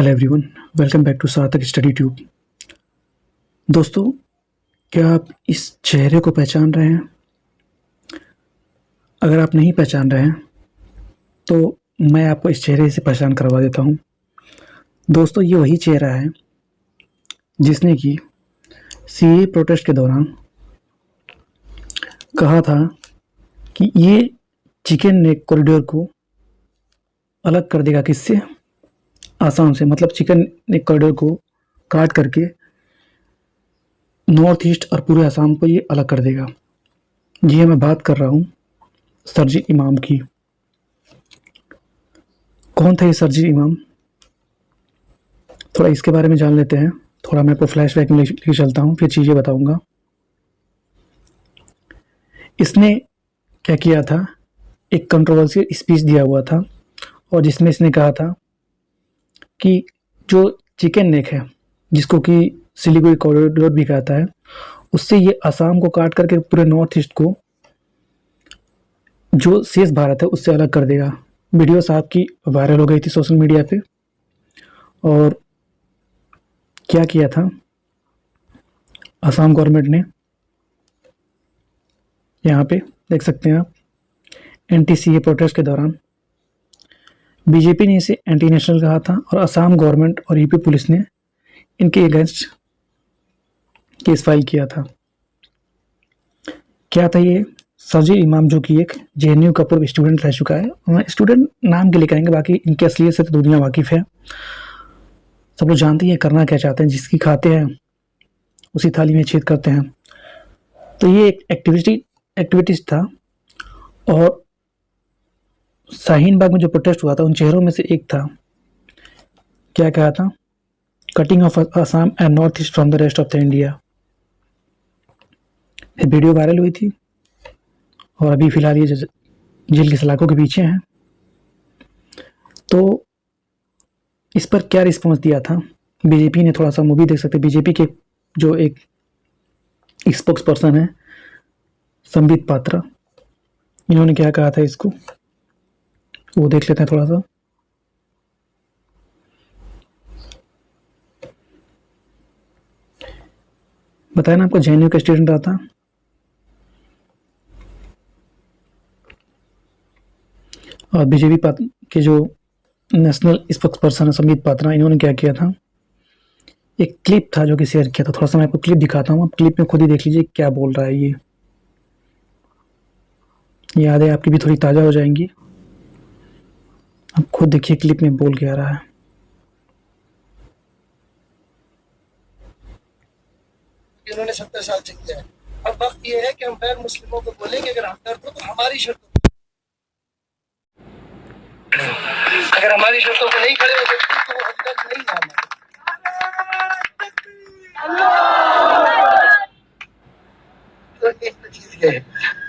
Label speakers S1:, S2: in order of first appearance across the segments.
S1: Hello everyone, welcome back to Sarthak study tube. दोस्तों, क्या आप इस चेहरे को पहचान रहे हैं? अगर आप नहीं पहचान रहे हैं तो मैं आपको इस चेहरे से पहचान करवा देता हूं। दोस्तों, ये वही चेहरा है जिसने कि सीए प्रोटेस्ट के दौरान कहा था कि ये चिकन नेक कॉरिडोर को अलग कर देगा। किससे? आसाम से। मतलब चिकन नेक कॉरिडोर को काट करके नॉर्थ ईस्ट और पूरे आसाम को ये अलग कर देगा। जी हाँ, मैं बात कर रहा हूँ सरजील इमाम की। कौन था ये सरजील इमाम? थोड़ा इसके बारे में जान लेते हैं। थोड़ा मैं आपको फ्लैशबैक में लेके चलता हूँ, फिर चीज़ें बताऊँगा। इसने क्या किया था? एक कंट्रोवर्शियल स्पीच दिया हुआ था और जिसमें इसने कहा था कि जो चिकन नेक है, जिसको कि सिलीगुड़ी कॉरिडोर भी कहता है, उससे ये आसाम को काट करके पूरे नॉर्थ ईस्ट को, जो शेष भारत है, उससे अलग कर देगा। वीडियो साहब की वायरल हो गई थी सोशल मीडिया पे। और क्या किया था आसाम गवर्नमेंट ने? यहाँ पे देख सकते हैं आप, एंटी सीए प्रोटेस्ट के दौरान बीजेपी ने इसे एंटी नेशनल कहा था और असम गवर्नमेंट और यूपी पुलिस ने इनके अगेंस्ट केस फाइल किया था। क्या था ये? सरजील इमाम, जो कि एक जेएनयू का पूर्व स्टूडेंट रह चुका है। स्टूडेंट नाम के लिए कहेंगे, बाकी इनके असलियत से तो दुनिया वाकिफ़ है। सब लोग जानते हैं करना क्या चाहते हैं। जिसकी खाते हैं उसी थाली में छेद करते हैं। तो ये एक एक्टिविटीज था। और शाहीन बाग में जो प्रोटेस्ट हुआ था, उन चेहरों में से एक था। क्या कहा था? Cutting of Assam and north east from the rest of the India. Video viral हुई थी और अभी फिलहाल ये जेल की सलाखों के पीछे हैं। तो इस पर क्या रिस्पॉन्स दिया था बीजेपी ने? थोड़ा सा मूवी देख सकते हैं। बीजेपी के जो एक स्पोक्स पर्सन है, संबित पात्रा, इन्होंने क्या कहा था इसको, वो देख लेते हैं थोड़ा सा। बताया ना आपको, जेएनयू का स्टूडेंट रहा था। और बीजेपी के जो नेशनल स्पोक्स पर्सन है संबित पात्रा, इन्होंने क्या किया था, एक क्लिप था जो कि शेयर किया था। थोड़ा सा मैं आपको क्लिप दिखाता हूँ, आप क्लिप में खुद ही देख लीजिए क्या बोल रहा है ये। यादें आपकी भी थोड़ी ताज़ा हो जाएंगी। आप खुद देखिए क्लिप में बोल क्या रहा है।
S2: इन्होंने 70 साल से किया है। अब वक्त ये है कि हम गैर मुस्लिमों को बोलें कि अगर हमदर्द हो तो हमारी शर्तों, अगर हमारी शर्तों को नहीं खड़े हो सकते तो वो हमदर्द नहीं है। तो एक चीज ये है।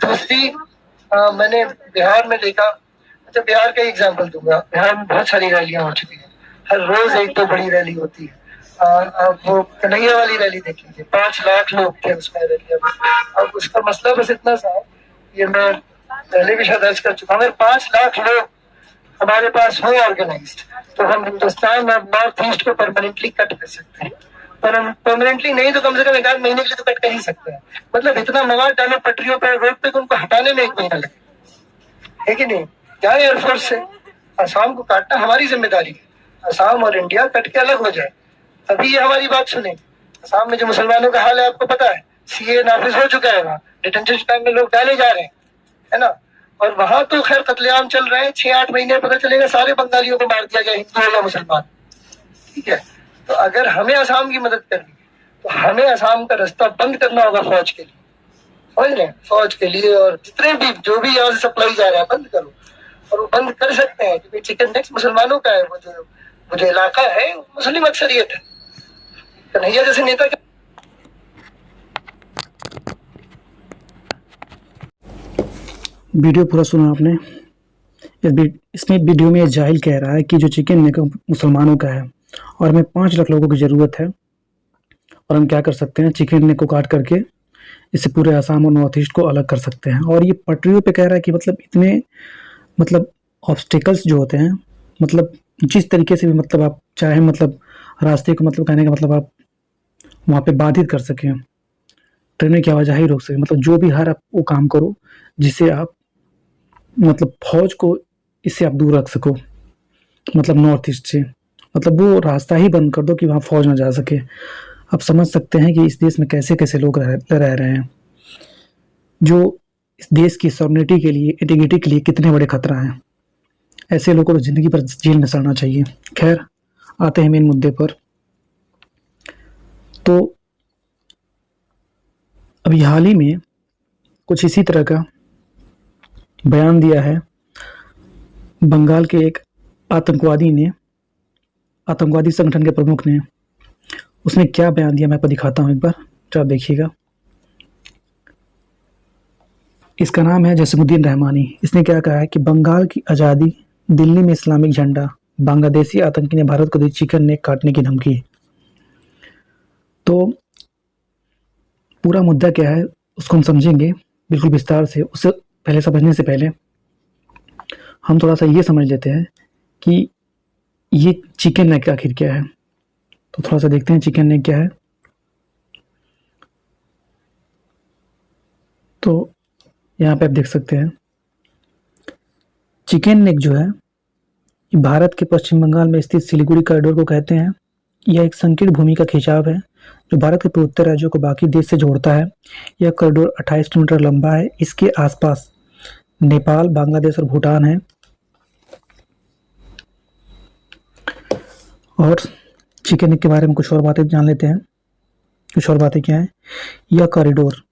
S2: दूसरी, मैंने बिहार में देखा। अच्छा, बिहार का एग्जाम्पल दूंगा। बिहार में बहुत सारी रैलियां हो चुकी हैं। हर रोज एक तो बड़ी रैली होती है। वो कन्हैया वाली रैली देख लीजिए, 5 लाख लोग थे उसमें रैली में। अब उसका मसला बस इतना सा है, ये मैं पहले भी शायद अर्ज कर चुका हूँ, अगर 5 लाख लोग हमारे पास हो ऑर्गेनाइज्ड तो हम हिंदुस्तान और नॉर्थ ईस्ट को परमानेंटली कट कर सकते हैं। पर हम परमानेंटली नहीं तो कम से कम 1 आध महीने के लिए तो कट कर ही सकते हैं। मतलब इतना मवाद डालो पटरियों पर, रोड पे, उनको हटाने में 1 महीना लगे, है कि नहीं? क्या एयरफोर्स से आसाम को काटना हमारी जिम्मेदारी है। आसाम और इंडिया कट के अलग हो जाए, तभी ये हमारी बात सुने। आसाम में जो मुसलमानों का हाल है आपको पता है, सीए नाफिज हो चुका है, वहाँ डिटेंशन कैंप में लोग डाले जा रहे हैं, है ना? और वहां तो खैर कत्लेआम चल रहे हैं। 6-8 महीने पता चलेगा सारे बंगालियों को मार दिया गया, हिंदू या मुसलमान। ठीक है, तो अगर हमें आसाम की मदद करनी है तो हमें आसाम का रास्ता बंद करना होगा फौज के लिए, समझ रहे हैं? फौज के लिए और जितने भी जो भी यहाँ से सप्लाई जा रहा है बंद करो। और वो बंद कर सकते हैं क्योंकि चिकन नेक्स मुसलमानों का है। वो जो इलाका है मुस्लिम अक्सरियत है। कन्हैया जैसे नेता के
S1: वीडियो पूरा सुना आपने? इसमें वीडियो में जाहिल कह रहा है कि जो चिकन नेक मुसलमानों का है और हमें 5 लाख लोगों की ज़रूरत है और हम क्या कर सकते हैं, चिकन नेक को काट करके इससे पूरे आसाम और नॉर्थ ईस्ट को अलग कर सकते हैं। और ये पटरियों पे कह रहा है कि मतलब इतने ऑब्स्टिकल्स जो होते हैं, मतलब जिस तरीके से भी मतलब आप चाहे मतलब रास्ते को मतलब कहने का मतलब आप वहाँ पे बाधित कर सकें, ट्रेनों की आवाजाही रोक सकें, मतलब जो भी हर आप वो काम करो जिससे आप मतलब फौज को इससे आप दूर रख सको, मतलब नॉर्थ ईस्ट से, मतलब वो रास्ता ही बंद कर दो कि वहाँ फौज ना जा सके। आप समझ सकते हैं कि इस देश में कैसे कैसे लोग रह रहे हैं, जो इस देश की सॉवरेनिटी के लिए, इंटीग्रिटी के लिए कितने बड़े खतरा हैं। ऐसे लोगों को तो जिंदगी भर जेल में सड़ना चाहिए। खैर, आते हैं मेन मुद्दे पर। तो अभी हाल ही में कुछ इसी तरह का बयान दिया है बंगाल के एक आतंकवादी संगठन के प्रमुख ने। उसने क्या बयान दिया मैं आपको दिखाता हूँ एक बार, तो आप देखिएगा। इसका नाम है जसीमुद्दीन रहमानी। इसने क्या कहा है कि बंगाल की आज़ादी, दिल्ली में इस्लामिक झंडा, बांग्लादेशी आतंकी ने भारत को दी चिकन नेक काटने की धमकी। तो पूरा मुद्दा क्या है उसको हम समझेंगे बिल्कुल विस्तार से। उससे पहले, समझने से पहले हम थोड़ा सा ये समझ लेते हैं कि ये चिकन नेक आखिर क्या है। तो थोड़ा सा देखते हैं चिकन नेक क्या है। तो यहाँ पे आप देख सकते हैं चिकन नेक जो है ये भारत के पश्चिम बंगाल में स्थित सिलीगुड़ी कॉरिडोर को कहते हैं। यह एक संकीर्ण भूमि का खिंचाव है जो भारत के पूर्वोत्तर राज्यों को बाकी देश से जोड़ता है। यह कॉरिडोर 28 किलोमीटर लंबा है। इसके आसपास नेपाल, बांग्लादेश और भूटान है। और चिकन नेक के बारे में कुछ और बातें जान लेते हैं। कुछ और बातें क्या है। यह कॉरिडोर,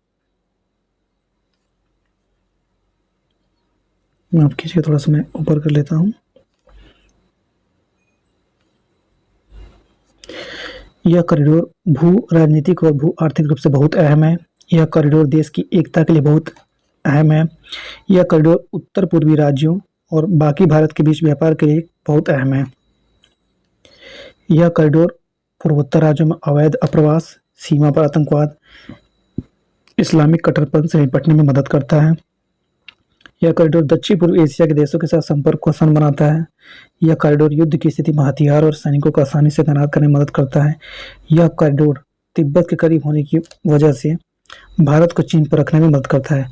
S1: माफ कीजिए थोड़ा सा मैं ऊपर कर लेता हूँ। यह कॉरिडोर भू राजनीतिक और भू आर्थिक रूप से बहुत अहम है। यह कॉरिडोर देश की एकता के लिए बहुत अहम है। यह कॉरिडोर उत्तर पूर्वी राज्यों और बाकी भारत के बीच व्यापार के लिए बहुत अहम है। यह कॉरिडोर पूर्वोत्तर राज्यों में अवैध अप्रवास, सीमा पर आतंकवाद, इस्लामिक कट्टरपंथ से निपटने में मदद करता है। यह कॉरिडोर दक्षिण पूर्व एशिया के देशों के साथ संपर्क को आसान बनाता है। यह कॉरिडोर युद्ध की स्थिति में हथियार और सैनिकों को आसानी से तैनात करने में मदद करता है। यह कॉरिडोर तिब्बत के करीब होने की वजह से भारत को चीन पर रखने में मदद करता है।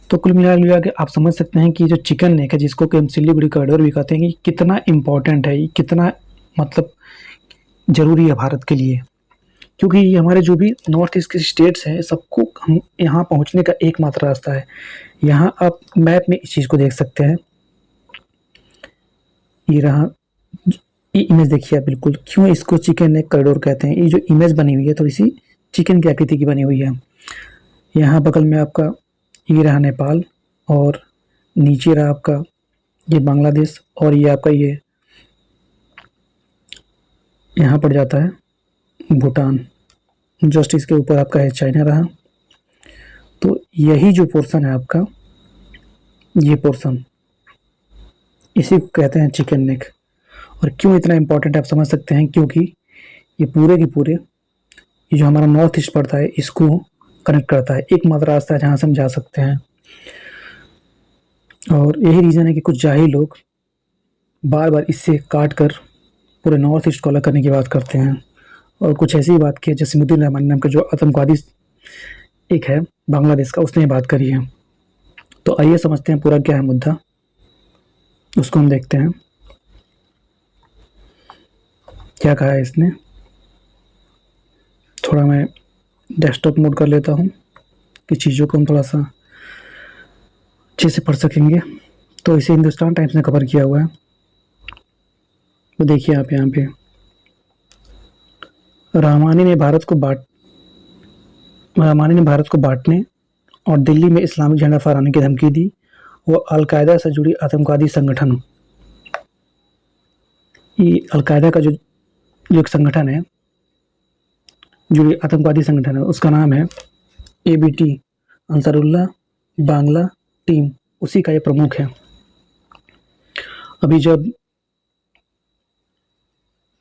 S1: तो कुल मिला के आप समझ सकते हैं कि जो चिकन नेक है, जिसको कि हम सिलीगुड़ी कॉरिडोर भी कहते हैं, कि कितना इम्पोर्टेंट है, कितना मतलब ज़रूरी है भारत के लिए। क्योंकि ये हमारे जो भी नॉर्थ ईस्ट के स्टेट्स हैं, सबको हम यहाँ पहुँचने का एकमात्र रास्ता है। यहाँ आप मैप में इस चीज़ को देख सकते हैं। ये रहा, ये इमेज देखिए आप बिल्कुल। क्यों इसको चिकन नेक कॉरिडोर कहते हैं। ये जो इमेज बनी हुई है थोड़ी सी चिकन की आकृति की बनी हुई है। यहाँ बगल में आपका ये रहा नेपाल, और नीचे रहा आपका ये बांग्लादेश, और ये आपका ये यहाँ पड़ जाता है भूटान। जस्ट इसके ऊपर आपका है चाइना रहा। तो यही जो पोर्शन है आपका, ये पोर्शन, इसी को कहते हैं चिकन नेक। और क्यों इतना इम्पोर्टेंट है आप समझ सकते हैं, क्योंकि ये पूरे के पूरे ये जो हमारा नॉर्थ ईस्ट पड़ता है इसको कनेक्ट करता है। एकमात्र रास्ता है जहाँ से हम जा सकते हैं। और यही रीज़न है कि कुछ जाहिल लोग बार बार इससे काट कर पूरे नॉर्थ ईस्ट को अलग करने की बात करते हैं। और कुछ ऐसी ही बात की है जसीमुद्दीन रहमानी नाम का जो आतंकवादी एक है बांग्लादेश का, उसने ये बात करी है। तो आइए समझते हैं पूरा क्या है मुद्दा, उसको हम देखते हैं क्या कहा है इसने। थोड़ा मैं डेस्कटॉप मोड कर लेता हूँ कि चीज़ों को हम थोड़ा सा अच्छे से पढ़ सकेंगे। तो इसे हिंदुस्तान टाइम्स ने कवर किया हुआ है। तो देखिए आप यहाँ पे, रहमानी ने भारत को बांटने और दिल्ली में इस्लामिक झंडा फहराने की धमकी दी। वो अलकायदा से जुड़ी आतंकवादी संगठन, ये अलकायदा का जो एक संगठन है, जो आतंकवादी संगठन है, उसका नाम है ABT, अंसारुल्लाह बांग्ला टीम, उसी का ये प्रमुख है। अभी जब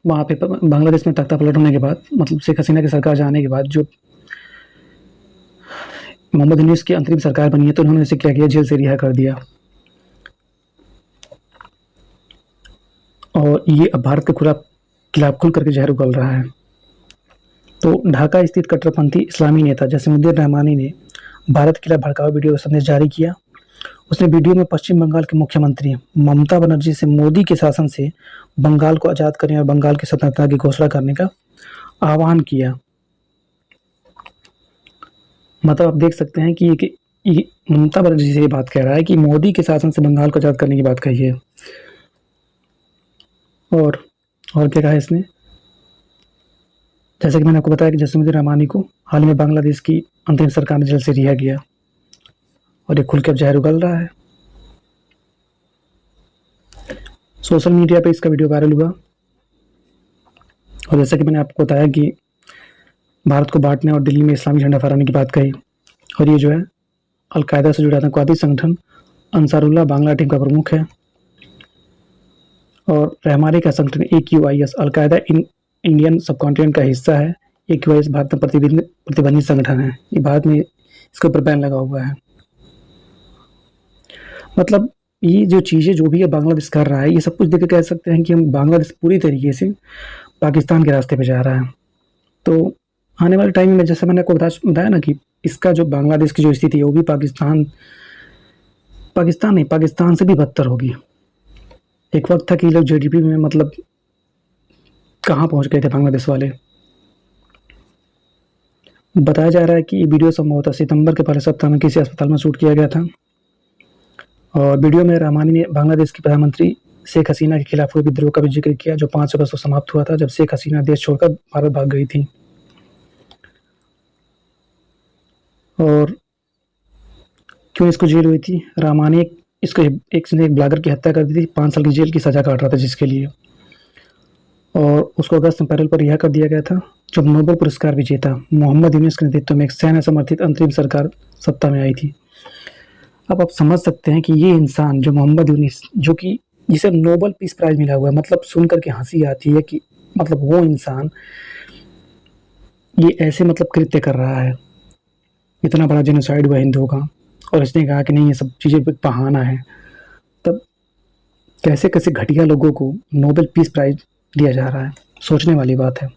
S1: वहाँ पे बांग्लादेश में तख्ता पलट होने के बाद, मतलब शेख हसीना की सरकार जाने के बाद, जो मोहम्मद यूनूस की अंतरिम सरकार बनी है, तो उन्होंने इसे क्या किया, जेल से रिहा कर दिया। और ये अब भारत के खिलाफ खुल करके जहर उगल रहा है। तो ढाका स्थित कट्टरपंथी इस्लामी नेता जसीमुद्दीन रहमानी ने भारत के खिलाफ भड़काऊ वीडियो संदेश जारी किया। उसने वीडियो में पश्चिम बंगाल के मुख्यमंत्री ममता बनर्जी से मोदी के शासन से बंगाल को आज़ाद करने और बंगाल की स्वतंत्रता की घोषणा करने का आह्वान किया। मतलब आप देख सकते हैं कि ये ममता बनर्जी से ये बात कह रहा है कि मोदी के शासन से बंगाल को आज़ाद करने की बात कही है। और क्या कहा इसने, जैसे कि मैंने आपको बताया कि जसीमुद्दीन रहमानी को हाल में बांग्लादेश की अंतरिम सरकार ने जेल से रिहा किया और ये खुल के अब जहर उगल रहा है। सोशल मीडिया पे इसका वीडियो वायरल हुआ और जैसा कि मैंने आपको बताया कि भारत को बांटने और दिल्ली में इस्लामी झंडा फहराने की बात कही। और ये जो है अलकायदा से जुड़ा आतंकवादी संगठन अंसारुल्लाह बांग्ला टीम का प्रमुख है और रहमानी का संगठन AQIS अलकायदा इंडियन सबकॉन्टिनेंट का हिस्सा है। AQIS भारत में प्रतिबंधित संगठन है। ये भारत में इसके ऊपर बैन लगा हुआ है। मतलब ये जो चीज़ें जो भी है बांग्लादेश कर रहा है, ये सब कुछ देख के कह सकते हैं कि हम बांग्लादेश पूरी तरीके से पाकिस्तान के रास्ते पे जा रहा है। तो आने वाले टाइम में जैसे मैंने आपको बताया ना कि इसका जो बांग्लादेश की जो स्थिति है वो भी पाकिस्तान से भी बदतर होगी। एक वक्त था कि लोग GDP में मतलब कहाँ पहुँच गए थे बांग्लादेश वाले। बताया जा रहा है कि ये वीडियो संभवतः सितंबर के पहले सप्ताह में किसी अस्पताल में शूट किया गया था और वीडियो में रहमानी ने बांग्लादेश की प्रधानमंत्री शेख हसीना के खिलाफ हुए विद्रोह का भी जिक्र किया जो 5 अगस्त को समाप्त हुआ था, जब शेख हसीना देश छोड़कर भारत भाग गई थी। और क्यों इसको जेल हुई थी, रहमानी एक ब्लॉगर की हत्या कर दी थी, 5 साल की जेल की सजा काट रहा था जिसके लिए, और उसको अगस्त में पैरोल पर रिहा कर दिया गया था जब नोबेल पुरस्कार विजेता मोहम्मद यूनुस के नेतृत्व में एक सैन्य समर्थित अंतरिम सरकार सत्ता में आई थी। अब आप समझ सकते हैं कि ये इंसान जो मोहम्मद यूनुस, जो कि जिसे नोबेल पीस प्राइज मिला हुआ है, मतलब सुन करके हंसी आती है कि मतलब वो इंसान ये ऐसे मतलब कृत्य कर रहा है। इतना बड़ा जेनोसाइड हुआ हिंदुओं का और इसने कहा कि नहीं ये सब चीज़ें बहाना है। तब कैसे कैसे घटिया लोगों को नोबेल पीस प्राइज दिया जा रहा है, सोचने वाली बात है।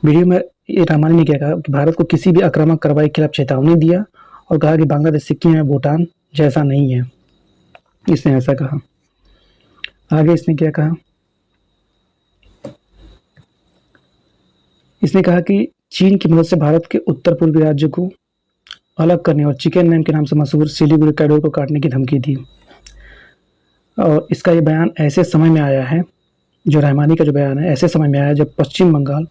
S1: वीडियो में ये रहमानी ने क्या कहा कि भारत को किसी भी आक्रामक कार्रवाई के खिलाफ चेतावनी दिया और कहा कि बांग्लादेश सिक्किम या भूटान जैसा नहीं है, इसने ऐसा कहा। आगे इसने क्या कहा, इसने कहा कि चीन की मदद से भारत के उत्तर पूर्वी राज्य को अलग करने और चिकन नेम के नाम से मशहूर सिलीगुड़ी कॉरिडोर को काटने की धमकी दी। और इसका ये बयान ऐसे समय में आया है, जो रहमानी का जो बयान है ऐसे समय में आया जब पश्चिम बंगाल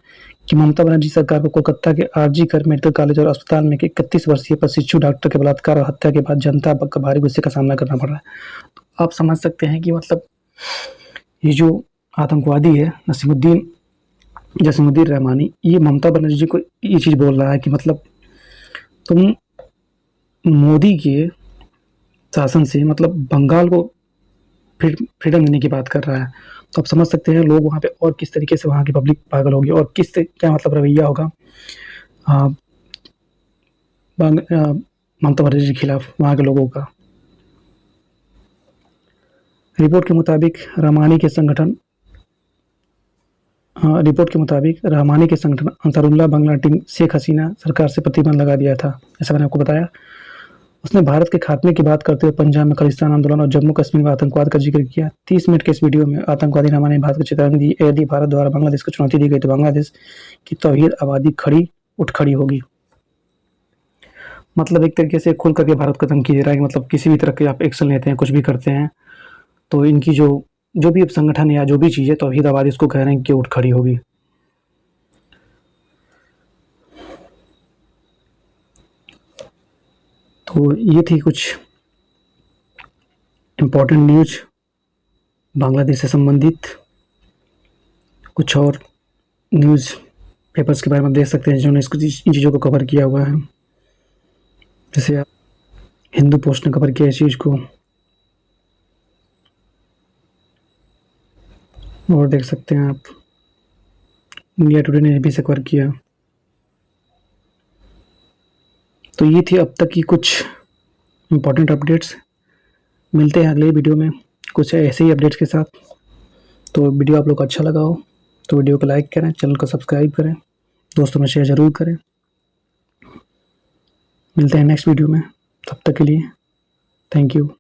S1: की ममता बनर्जी सरकार को कोलकाता के RG कर मेडिकल कॉलेज और अस्पताल में 31 वर्षीय प्रशिक्षु डॉक्टर के बलात्कार और हत्या के बाद जनता का भारी गुस्से का सामना करना पड़ रहा है। तो आप समझ सकते हैं कि मतलब ये जो आतंकवादी है जसीमुद्दीन रहमानी, ये ममता बनर्जी को ये चीज़ बोल रहा है कि मतलब तुम मोदी के शासन से मतलब बंगाल को फ्रीडम देने की बात कर रहा है। तो आप समझ सकते हैं लोग वहाँ पे और किस तरीके से वहाँ की पब्लिक पागल होगी और क्या मतलब रवैया होगा ममता बनर्जी के खिलाफ वहाँ के लोगों का। रिपोर्ट के मुताबिक रहमानी के संगठन अंसारुल्लाह बांग्ला टीम शेख हसीना सरकार से प्रतिबंध लगा दिया था। जैसा मैंने आपको बताया, उसने भारत के खात्मे की बात करते हुए पंजाब में खालिस्तान आंदोलन और जम्मू कश्मीर में आतंकवाद का जिक्र किया। 30 मिनट के इस वीडियो में आतंकवादी रहमानी ने भारत को चेतावनी दी, यदि भारत द्वारा बांग्लादेश को चुनौती दी गई तो बांग्लादेश की तौहीद आबादी उठ खड़ी होगी। मतलब एक तरीके से खुल करके भारत को धमकी दे रहा है कि मतलब किसी भी तरह के आप एक्शन लेते हैं, कुछ भी करते हैं तो इनकी जो भी संगठन या जो भी चीज़ है तौहीद आबादी इसको कह रहे हैं कि उठ खड़ी होगी। तो ये थी कुछ इम्पोर्टेंट न्यूज बांग्लादेश से संबंधित। कुछ और न्यूज़ पेपर्स के बारे में देख सकते हैं जिन्होंने इन चीज़ों को कवर किया हुआ है। जैसे आप हिंदू पोस्ट ने कवर किया इस चीज़ को, और देख सकते हैं आप इंडिया टुडे ने भी से कवर किया। तो ये थी अब तक की कुछ इम्पोर्टेंट अपडेट्स। मिलते हैं अगले वीडियो में कुछ ऐसे ही अपडेट्स के साथ। तो वीडियो आप लोग को अच्छा लगा हो तो वीडियो को लाइक करें, चैनल को सब्सक्राइब करें, दोस्तों में शेयर ज़रूर करें। मिलते हैं नेक्स्ट वीडियो में, तब तक के लिए थैंक यू।